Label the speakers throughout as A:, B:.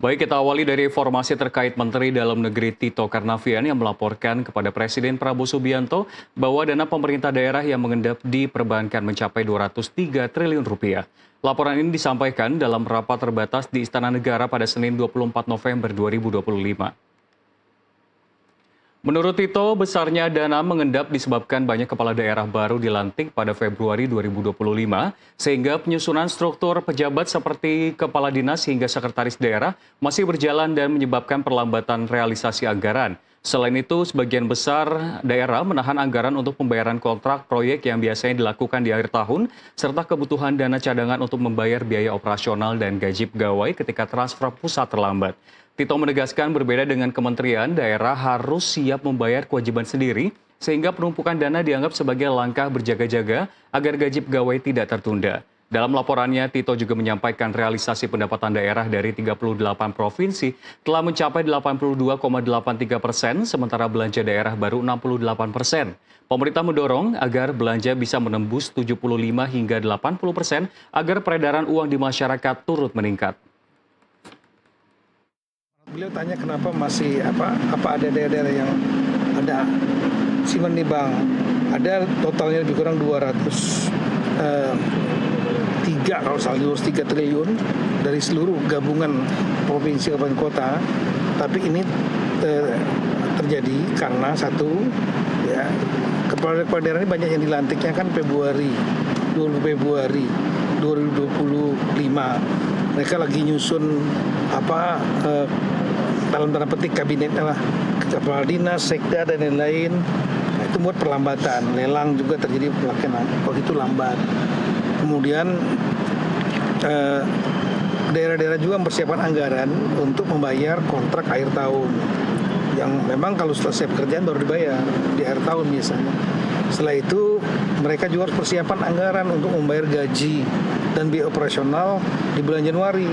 A: Baik, kita awali dari informasi terkait Menteri Dalam Negeri Tito Karnavian yang melaporkan kepada Presiden Prabowo Subianto bahwa dana pemerintah daerah yang mengendap di perbankan mencapai 203 triliun rupiah. Laporan ini disampaikan dalam rapat terbatas di Istana Negara pada Senin 24 November 2025. Menurut Tito, besarnya dana mengendap disebabkan banyak kepala daerah baru dilantik pada Februari 2025, sehingga penyusunan struktur pejabat seperti kepala dinas hingga sekretaris daerah masih berjalan dan menyebabkan perlambatan realisasi anggaran. Selain itu, sebagian besar daerah menahan anggaran untuk pembayaran kontrak proyek yang biasanya dilakukan di akhir tahun, serta kebutuhan dana cadangan untuk membayar biaya operasional dan gaji pegawai ketika transfer pusat terlambat. Tito menegaskan berbeda dengan kementerian, daerah harus siap membayar kewajiban sendiri, sehingga penumpukan dana dianggap sebagai langkah berjaga-jaga agar gaji pegawai tidak tertunda. Dalam laporannya, Tito juga menyampaikan realisasi pendapatan daerah dari 38 provinsi telah mencapai 82,83%, sementara belanja daerah baru 68%. Pemerintah mendorong agar belanja bisa menembus 75 hingga 80% agar peredaran uang di masyarakat turut meningkat.
B: Beliau tanya kenapa masih apa ada daerah-daerah yang ada simpan di bank. Ada totalnya lebih kurang 203 kalau salah 3 triliun dari seluruh gabungan provinsi kabupaten kota. Tapi ini terjadi karena satu ya kepala daerah ini banyak yang dilantiknya kan Februari 2025. Mereka lagi nyusun dalam tanda petik kabinetnya lah, kepala dinas, sekda dan lain-lain. Nah, itu buat perlambatan. Lelang juga terjadi pelaksanaan. Kalau itu lambat. Kemudian daerah-daerah juga mempersiapkan anggaran untuk membayar kontrak akhir tahun. Yang memang kalau selesai pekerjaan baru dibayar di akhir tahun biasanya. Setelah itu mereka juga harus persiapan anggaran untuk membayar gaji dan biaya operasional di bulan Januari.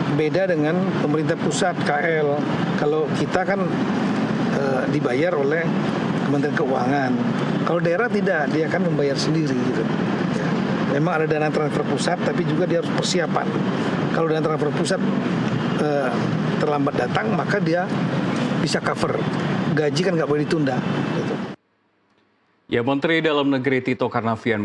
B: Beda dengan pemerintah pusat KL. Kalau kita kan dibayar oleh Kementerian Keuangan. Kalau daerah tidak, dia akan membayar sendiri gitu. Ya. Memang ada dana transfer pusat, tapi juga dia harus persiapan. Kalau dana transfer pusat terlambat datang, maka dia bisa cover. Gaji kan nggak boleh ditunda. Gitu.
A: Ya, Menteri Dalam Negeri Tito Karnavian